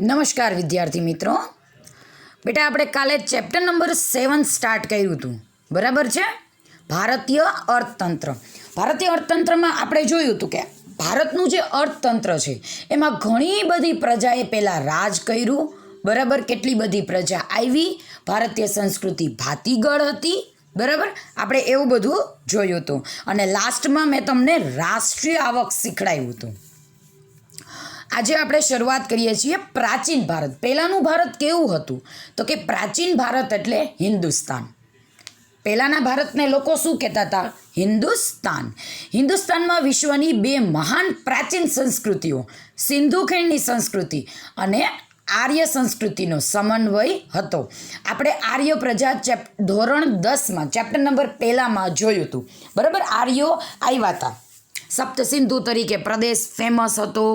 નમસ્કાર વિદ્યાર્થી મિત્રો. બેટા આપણે કાલે ચેપ્ટર નંબર 7 સ્ટાર્ટ કર્યું હતું, બરાબર છે? ભારતીય અર્થતંત્ર. ભારતીય અર્થતંત્રમાં આપણે જોયું હતું કે ભારતનું જે અર્થતંત્ર છે એમાં ઘણી બધી પ્રજાએ પહેલાં રાજ કર્યું, બરાબર? કેટલી બધી પ્રજા આવી, ભારતીય સંસ્કૃતિ ભાતીગળ હતી, બરાબર? આપણે એવું બધું જોયું હતું અને લાસ્ટમાં મેં તમને રાષ્ટ્રીય આવક શીખડાવ્યું હતું. આજે આપણે શરૂઆત કરીએ છીએ પ્રાચીન ભારત. પહેલાંનું ભારત કેવું હતું? તો કે પ્રાચીન ભારત એટલે હિન્દુસ્તાન. પહેલાંના ભારતને લોકો શું કહેતા હતા? હિન્દુસ્તાન. હિન્દુસ્તાનમાં વિશ્વની બે મહાન પ્રાચીન સંસ્કૃતિઓ, સિંધુ ખીણની સંસ્કૃતિ અને આર્ય સંસ્કૃતિનો સમન્વય હતો. આપણે આર્ય પ્રજા ધોરણ 10માં ચેપ્ટર નંબર 1માં જોયું હતું, બરાબર? આર્યો આવ્યા હતા, સપ્ત સિંધુ તરીકે પ્રદેશ ફેમસ હતો,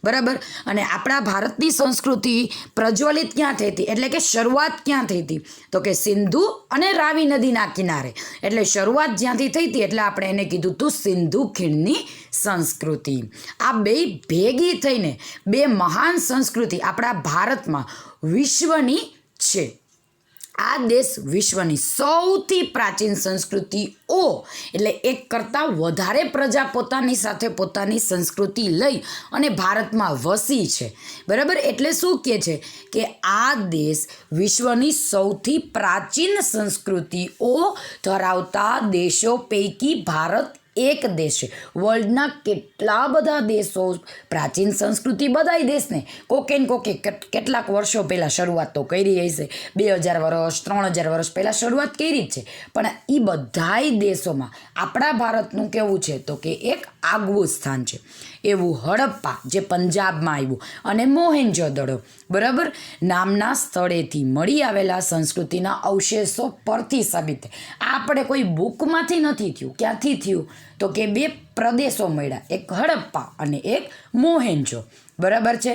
બરાબર? અને આપણા ભારતની સંસ્કૃતિ પ્રજ્વલિત ક્યાં થઈ હતી, એટલે કે શરૂઆત ક્યાં થઈ હતી? તો કે સિંધુ અને રાવી નદીના કિનારે. એટલે શરૂઆત જ્યાંથી થઈ હતી એટલે આપણે એને કીધું હતું સિંધુ ખીણની સંસ્કૃતિ. આ બે ભેગી થઈને બે મહાન સંસ્કૃતિ આપણા ભારતમાં વિશ્વની છે. આ દેશ વિશ્વની સૌથી પ્રાચીન સંસ્કૃતિઓ, એટલે એક કરતાં વધારે પ્રજા પોતાની સાથે પોતાની સંસ્કૃતિ લઈ અને ભારતમાં વસી છે, બરાબર? એટલે શું કહે છે કે આ દેશ વિશ્વની સૌથી પ્રાચીન સંસ્કૃતિઓ ધરાવતા દેશો પૈકી ભારત એક દેશ છે. વર્લ્ડના કેટલા બધા દેશો પ્રાચીન સંસ્કૃતિ બધાય દેશને કોકે ને કોકે કેટલાક વર્ષો પહેલાં શરૂઆત તો કરી હશે, 2000 વર્ષ 3000 વર્ષ પહેલાં શરૂઆત કરી જ છે. પણ એ બધાય દેશોમાં આપણા ભારતનું કેવું છે? તો કે એક આગવું સ્થાન છે. એવું હડપ્પા જે પંજાબમાં આવ્યું અને મોહેન્જો-દડો, બરાબર, નામના સ્થળેથી મળી આવેલા સંસ્કૃતિના અવશેષો પરથી સાબિત થાય. આપણે કોઈ બુકમાંથી નથી થયું. ક્યાંથી થયું? તો કે બે પ્રદેશો મળ્યા, એક હડપ્પા અને એક મોહેન્જો, બરાબર છે?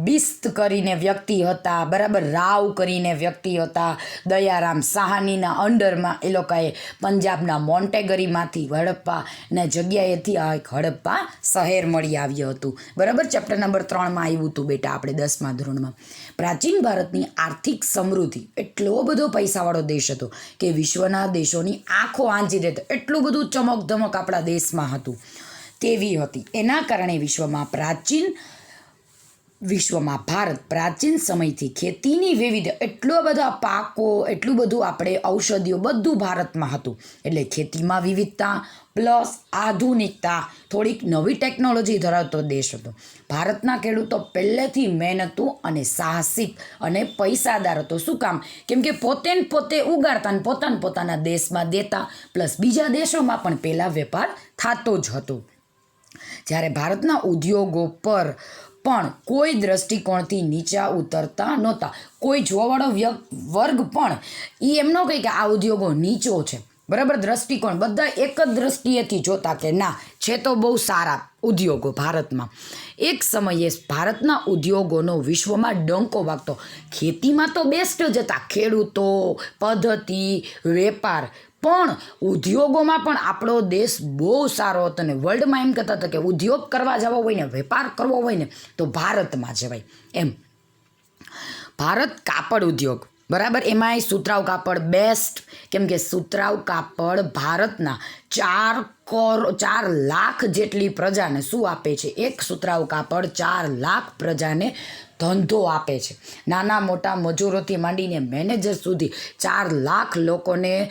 બિસ્ત કરીને વ્યક્તિ હતા, બરાબર? રાવ કરીને વ્યક્તિ હતા. દયારામ સાહાનીના અંડરમાં એ લોકોએ પંજાબના મોન્ટેગરીમાંથી હડપ્પાના જગ્યાએથી આ એક હડપ્પા શહેર મળી આવ્યું હતું, બરાબર? ચેપ્ટર નંબર 3માં આવ્યું હતું બેટા આપણે 10મા ધોરણમાં. પ્રાચીન ભારતની આર્થિક સમૃદ્ધિ, એટલો બધો પૈસાવાળો દેશ હતો કે વિશ્વના દેશોની આંખો આંજી દેતો, એટલું બધું ચમક ધમક આપણા દેશમાં હતું, તેવી હતી. એના કારણે વિશ્વમાં ભારત પ્રાચીન સમયથી ખેતીની વિવિધ, એટલા બધા પાકો, એટલું બધું આપણે ઔષધિઓ બધું ભારતમાં હતું. એટલે ખેતીમાં વિવિધતા પ્લસ આધુનિકતા, થોડીક નવી ટેકનોલોજી ધરાવતો દેશ હતો. ભારતના ખેડૂતો પહેલેથી મહેનતુ અને સાહસિક અને પૈસાદાર હતો. શું કામ? કેમ કે પોતે ઉગાડતા અને પોતાના દેશમાં દેતા, પ્લસ બીજા દેશોમાં પણ પહેલાં વેપાર થતો જ હતો. જ્યારે ભારતના ઉદ્યોગો પર પણ કોઈ દ્રષ્ટિકોણથી નીચા ઉતરતા નહોતા. કોઈ જોવાવાળો વર્ગ પણ એમ ન કહે કે આ ઉદ્યોગો નીચો છે, બરાબર? દ્રષ્ટિકોણ બધા એક જ દ્રષ્ટિએથી જોતા કે ના, છે તો બહુ સારા ઉદ્યોગો ભારતમાં. એક સમયે ભારતના ઉદ્યોગોનો વિશ્વમાં ડંકો વાગતો. ખેતીમાં તો બેસ્ટ જ હતા, ખેડૂતો, પદ્ધતિ, વેપાર, પણ ઉદ્યોગોમાં પણ આપણો દેશ બહુ સારો હતો. અને વર્લ્ડમાં એમ કહેતા હતા કે ઉદ્યોગ કરવા જવો હોય ને, વેપાર કરવો હોય ને, તો ભારતમાં જવાય એમ. ભારત કાપડ ઉદ્યોગ, બરાબર? એમાંય સુતરાઉ કાપડ બેસ્ટ, કેમ કે સુતરાઉ કાપડ ભારતના 4 લાખ જેટલી પ્રજાને શું આપે છે? એક સુતરાઉ કાપડ 4 લાખ પ્રજાને ધંધો આપે છે. નાના મોટા મજૂરોથી માંડીને મેનેજર સુધી 4 લાખ લોકોને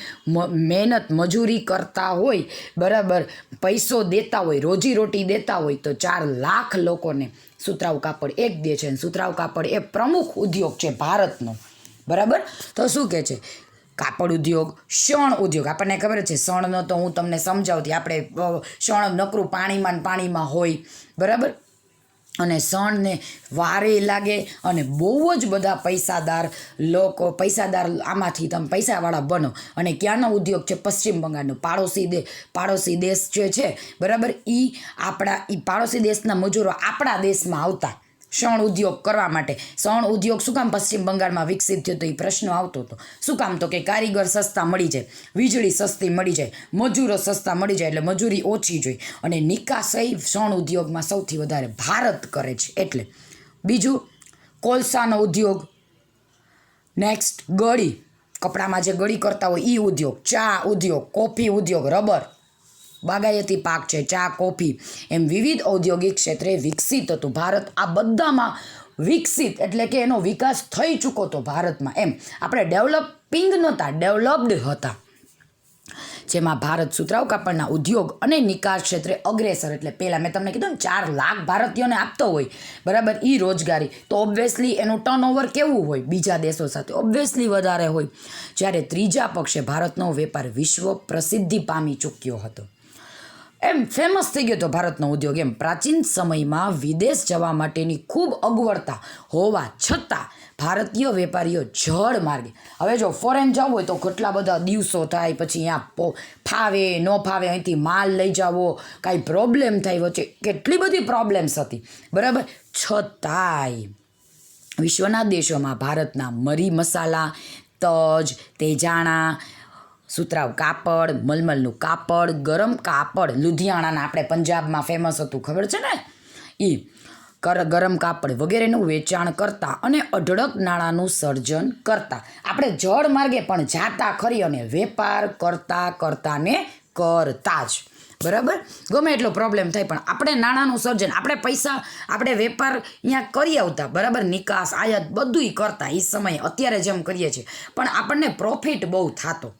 મહેનત મજૂરી કરતા હોય, બરાબર, પૈસો દેતા હોય, રોજીરોટી દેતા હોય, તો 4 લાખ લોકોને સુતરાઉ કાપડ એક દે છે. સુતરાઉ કાપડ એ પ્રમુખ ઉદ્યોગ છે ભારતનો, બરાબર? તો શું કહે છે? કાપડ ઉદ્યોગ, શણ ઉદ્યોગ, આપણને ખબર છે. શણનો તો હું તમને સમજાવતી. આપણે શણ નકરું પાણીમાં હોય, બરાબર? અને શણને વારે લાગે અને બહુ જ બધા પૈસાદાર આમાંથી તમે પૈસાવાળા બનો. અને ક્યાંનો ઉદ્યોગ છે? પશ્ચિમ બંગાળનો. પાડોશી દેશ જે છે, બરાબર, એ પાડોશી દેશના મજૂરો આપણા દેશમાં આવતા શણ ઉદ્યોગ કરવા માટે. શણ ઉદ્યોગ શું કામ પશ્ચિમ બંગાળમાં વિકસિત થયો તો એ પ્રશ્ન આવતો હતો. શું કામ? તો કે કારીગર સસ્તા મળી જાય, વીજળી સસ્તી મળી જાય, મજૂરો સસ્તા મળી જાય, એટલે મજૂરી ઓછી જોઈએ. અને નિકાસ શણ ઉદ્યોગમાં સૌથી વધારે ભારત કરે છે એટલે. બીજું કોલસાનો ઉદ્યોગ. નેક્સ્ટ ગળી, કપડામાં જે ગળી કરતા હોય એ ઉદ્યોગ. ચા ઉદ્યોગ, કોફી ઉદ્યોગ, રબર, બાગાયતી પાક છે, ચા, કોફી, એમ વિવિધ ઔદ્યોગિક ક્ષેત્રે વિકસિત હતું ભારત. આ બધામાં વિકસિત એટલે કે એનો વિકાસ થઈ ચૂક્યો હતો ભારતમાં. એમ આપણે ડેવલપિંગ નહોતા, ડેવલપ્ડ હતા. જેમાં ભારત સુતરાઉ કાપડના ઉદ્યોગ અને નિકાસ ક્ષેત્રે અગ્રેસર. એટલે પહેલાં મેં તમને કીધું ને 4 લાખ ભારતીયોને આપતો હોય બરાબર એ રોજગારી, તો ઓબ્વિયસલી એનું ટર્નઓવર કેવું હોય બીજા દેશો સાથે? ઓબ્વિયસલી વધારે હોય. જ્યારે ત્રીજા પક્ષે ભારતનો વેપાર વિશ્વ પ્રસિદ્ધિ પામી ચૂક્યો હતો. એમ ફેમસ થઈ ગયો હતો ભારતનો ઉદ્યોગ. એમ પ્રાચીન સમયમાં વિદેશ જવા માટેની ખૂબ અગવડતા હોવા છતાં ભારતીય વેપારીઓ જળ માર્ગે, હવે જો ફોરેન જવું હોય તો કેટલા બધા દિવસો થાય, પછી અહીંયા ફાવે ન ફાવે, અહીંથી માલ લઈ જાવો, કાંઈ પ્રોબ્લેમ થાય, વચ્ચે કેટલી બધી પ્રોબ્લેમ્સ હતી બરાબર. છતાંય વિશ્વના દેશોમાં ભારતના મરી મસાલા, તજ, તેજાણા, સુતરાઉ કાપડ, મલમલનું કાપડ, ગરમ કાપડ, લુધિયાણાના આપણે પંજાબમાં ફેમસ હતું ખબર છે ને એ ગરમ કાપડ વગેરેનું વેચાણ કરતા અને અઢળક નાણાંનું સર્જન કરતા. આપણે જળ માર્ગે પણ જાતા ખરી અને વેપાર કરતા ને કરતા જ બરાબર. ગમે એટલો પ્રોબ્લેમ થાય પણ આપણે નાણાંનું સર્જન, આપણે પૈસા, આપણે વેપાર અહીંયા કરી આવતા બરાબર. નિકાસ આયાત બધુંય કરતા એ સમયે, અત્યારે જેમ કરીએ છીએ, પણ આપણને પ્રોફિટ બહુ થતો.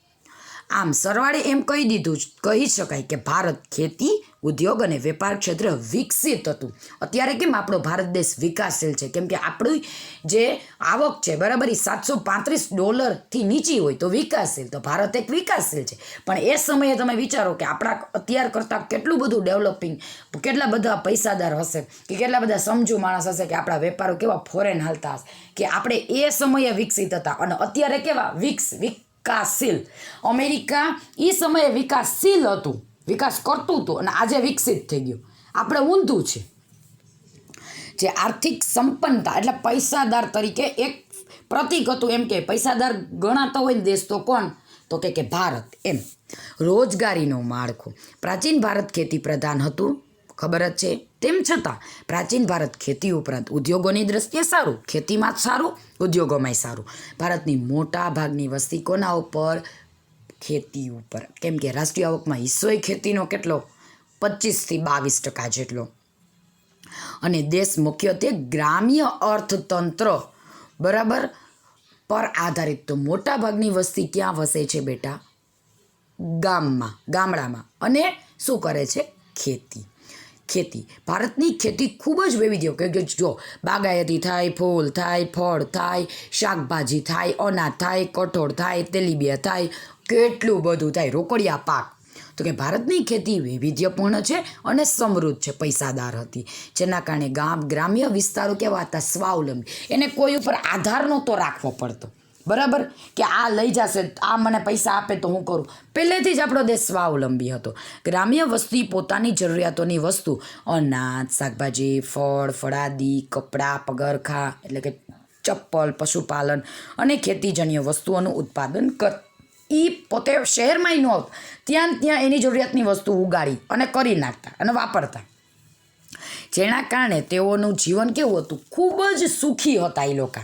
આમ સરવાળે એમ કહી શકાય કે ભારત ખેતી, ઉદ્યોગ અને વેપાર ક્ષેત્રે વિકસિત હતું. અત્યારે કેમ આપણો ભારત દેશ વિકાસશીલ છે? કેમ કે આપણી જે આવક છે બરાબર એ $735 નીચી હોય તો વિકાસશીલ, તો ભારત એક વિકાસશીલ છે. પણ એ સમયે તમે વિચારો કે આપણા અત્યાર કરતાં કેટલું બધું ડેવલપિંગ, કેટલા બધા પૈસાદાર હશે, કે કેટલા બધા સમજુ માણસ હશે, કે આપણા વેપારો કેવા ફોરેન હાલતા હશે, કે આપણે એ સમયે વિકસિત હતા અને અત્યારે કેવા વિકાસશીલ. અમેરિકા એ સમયે વિકાસશીલ હતું, વિકાસ કરતું હતું અને આજે વિકસિત થઈ ગયું. આપણે ઊંધું છે. જે આર્થિક સંપન્નતા એટલે પૈસાદાર તરીકે એક પ્રતીક હતું. એમ કે પૈસાદાર ગણાતો હોય દેશ તો કોણ? તો કે ભારત. એમ રોજગારીનું માળખું. પ્રાચીન ભારત ખેતી પ્રધાન હતું, ખબર જ છે. તેમ છતાં પ્રાચીન ભારત ખેતી ઉપરાંત ઉદ્યોગોની દ્રષ્ટિએ સારું, ખેતીમાં જ સારું, ઉદ્યોગોમાંય સારું. ભારતની મોટા ભાગની વસ્તી કોના ઉપર? ખેતી ઉપર. કેમ કે રાષ્ટ્રીય આવકમાં હિસ્સોય ખેતીનો કેટલો? 25 થી 22% જેટલો. અને દેશ મુખ્યત્વે ગ્રામ્ય અર્થતંત્ર બરાબર પર આધારિત. તો મોટા ભાગની વસ્તી ક્યાં વસે છે બેટા? ગામડામાં. અને શું કરે છે? ખેતી. ભારતની ખેતી ખૂબ જ વૈવિધ્ય, કે જો બાગાયતી થાય, ફૂલ થાય, ફળ થાય, શાકભાજી થાય, અનાજ થાય, કઠોળ થાય, તેલીબિયા થાય, કેટલું બધું થાય, રોકડિયા પાક. તો કે ભારતની ખેતી વૈવિધ્યપૂર્ણ છે અને સમૃદ્ધ છે, પૈસાદાર હતી. જેના કારણે ગ્રામ્ય વિસ્તારો કેવા હતા? સ્વાવલંબી. એને કોઈ ઉપર આધાર નહોતો રાખવો પડતો બરાબર, કે આ લઈ જશે, આ મને પૈસા આપે તો હું કરું. પહેલેથી જ આપણો દેશ સ્વાવલંબી હતો. ગ્રામ્ય વસ્તી પોતાની જરૂરિયાતોની વસ્તુ, અનાજ, શાકભાજી, ફળાદી, કપડાં, પગરખાં એટલે કે ચપ્પલ, પશુપાલન અને ખેતીજન્ય વસ્તુઓનું ઉત્પાદન એ પોતે શહેરમાં ન આવતા, ત્યાં એની જરૂરિયાતની વસ્તુ ઉગાડી અને કરી નાખતા અને વાપરતા. જેના કારણે તેઓનું જીવન કેવું હતું? ખૂબ જ સુખી હતા એ લોકો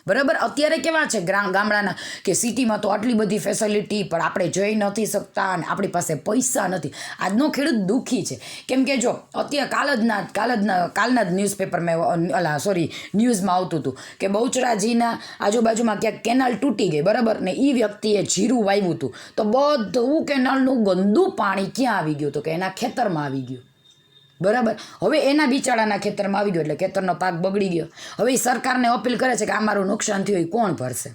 બરાબર. અત્યારે કેવા છે ગામડાના, કે સિટીમાં તો આટલી બધી ફેસિલિટી પણ આપણે જઈ નથી શકતા અને આપણી પાસે પૈસા નથી. આજનો ખેડૂત દુઃખી છે. કેમ કે જો અત્યારે કાલના જ ન્યૂઝમાં આવતું હતું કે બહુચરાજીના આજુબાજુમાં ક્યાંક કેનાલ તૂટી ગઈ બરાબર, ને એ વ્યક્તિએ જીરું વાવ્યું હતું, તો બધું કેનાલનું ગંદુ પાણી ક્યાં આવી ગયું? તો કે એના ખેતરમાં આવી ગયું બરાબર. હવે એના બિચારાના ખેતરમાં આવી ગયો એટલે ખેતરનો પાક બગડી ગયો. હવે એ સરકારને અપીલ કરે છે કે આ મારું નુકસાન થયું, એ કોણ ભરશે?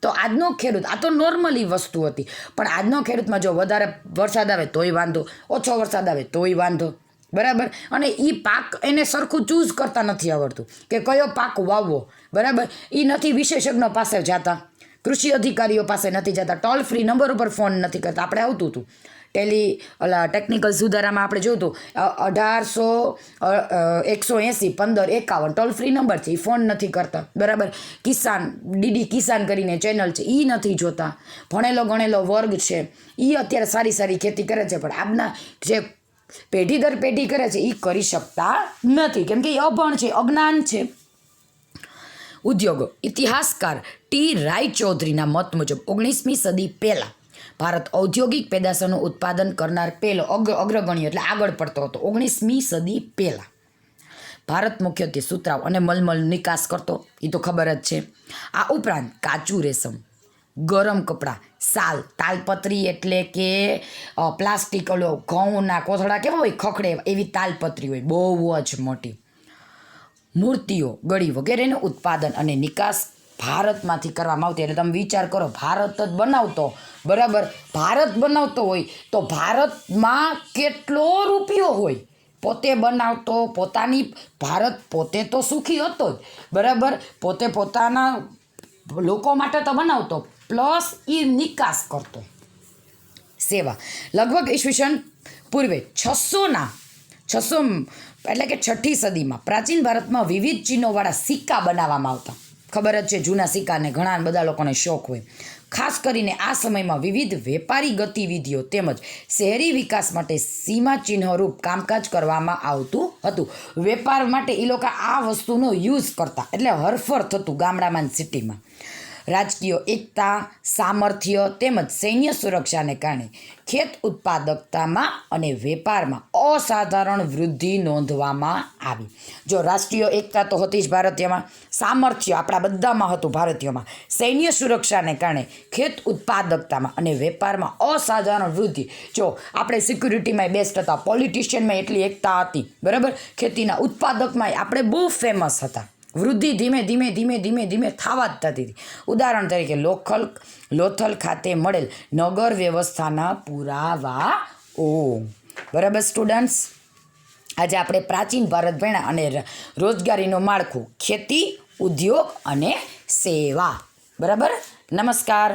તો આજનો ખેડૂત, આ તો નોર્મલી વસ્તુ હતી, પણ આજનો ખેડૂતમાં જો વધારે વરસાદ આવે તોય વાંધો, ઓછો વરસાદ આવે તોય વાંધો બરાબર. અને એ પાક એને સરખું ચૂઝ કરતા નથી આવડતું કે કયો પાક વાવવો બરાબર. એ નથી વિશેષજ્ઞો પાસે જતા, કૃષિ અધિકારીઓ પાસે નથી જતા, ટોલ ફ્રી નંબર ઉપર ફોન નથી કરતા. આપણે આવતું હતું ટેકનિકલ સુધારામાં આપણે જોયું હતું 1800 180 15 51 ટોલ ફ્રી નંબર છે, એ ફોન નથી કરતા, બરાબર. કિસાન ડીડી કિસાન કરીને ચેનલ છે, એ નથી જોતા. ભણેલો ગણેલો વર્ગ છે, એ અત્યારે સારી સારી ખેતી કરે છે, પણ આજના જે પેઢી દર પેઢી કરે છે એ કરી શકતા નથી, કેમ કે એ અભણ છે, અજ્ઞાન છે. ઉદ્યોગો. ઇતિહાસકાર ટી રાયચૌધરીના મત મુજબ 19મી સદી પહેલાં ભારત ઔદ્યોગિક પેદાશોનું ઉત્પાદન કરનાર પહેલો અગ્રગણ્ય એટલે આગળ પડતો હતો. 19મી સદી પહેલાં ભારત મુખ્યત્વે સુતરાઉ અને મલમલ નિકાસ કરતો, એ તો ખબર જ છે. આ ઉપરાંત કાચું રેશમ, ગરમ કપડાં, સાલ, તાલપત્રી એટલે કે પ્લાસ્ટિક ઘઉંના કોથળા કેવા હોય ખખડે એવી તાલપત્રી હોય બહુ જ મોટી, મૂર્તિઓ, ગળી વગેરેનું ઉત્પાદન અને નિકાસ ભારતમાંથી કરવામાં આવતી. એટલે તમે વિચાર કરો, ભારત જ બનાવતો, બરાબર, ભારત બનાવતો હોય તો ભારતમાં કેટલો રૂપિયો હોય. પોતે બનાવતો, પોતાની ભારત પોતે તો સુખી હતો જ, બરાબર, પોતે પોતાના લોકો માટે તો બનાવતો, પ્લસ એ નિકાસ કરતો. સેવા. લગભગ ઈસવીસન પૂર્વે 600 એટલે કે 6ઠી સદીમાં પ્રાચીન ભારતમાં વિવિધ ચિહ્નોવાળા સિક્કા બનાવવામાં આવતા. ખબર જ છે, જૂના સિક્કાને ઘણા બધા લોકોને શોખ હોય. ખાસ કરીને આ સમયમાં વિવિધ વેપારી ગતિવિધિઓ તેમજ શહેરી વિકાસ માટે સીમાચિહ્નરૂપ કામકાજ કરવામાં આવતું હતું. વેપાર માટે એ લોકો આ વસ્તુનો યુઝ કરતા, એટલે હરફર થતું ગામડામાં સિટીમાં. રાજકીય એકતા, સામર્થ્ય તેમજ સૈન્ય સુરક્ષાને કારણે ખેત ઉત્પાદકતામાં અને વેપારમાં અસાધારણ વૃદ્ધિ નોંધવામાં આવી. જો રાષ્ટ્રીય એકતા તો હતી જ ભારતીયમાં, સામર્થ્ય આપણા બધામાં હતું ભારતીયોમાં, સૈન્ય સુરક્ષાને કારણે ખેત ઉત્પાદકતામાં અને વેપારમાં અસાધારણ વૃદ્ધિ. જો આપણે સિક્યુરિટીમાં બેસ્ટ હતા, પોલિટિશિયનમાં એટલી એકતા હતી, બરાબર, ખેતીના ઉત્પાદકમાં આપણે બહુ ફેમસ હતા. વૃદ્ધિ ધીમે ધીમે ધીમે ધીમે ધીમે થવા જ થતી હતી. ઉદાહરણ તરીકે લોથલ ખાતે મળેલ નગર વ્યવસ્થાના પુરાવાઓ. બરાબર સ્ટુડન્ટ્સ, આજે આપણે પ્રાચીન ભારત ભણ્યા અને રોજગારીનું માળખું, ખેતી, ઉદ્યોગ અને સેવા. બરાબર, નમસ્કાર.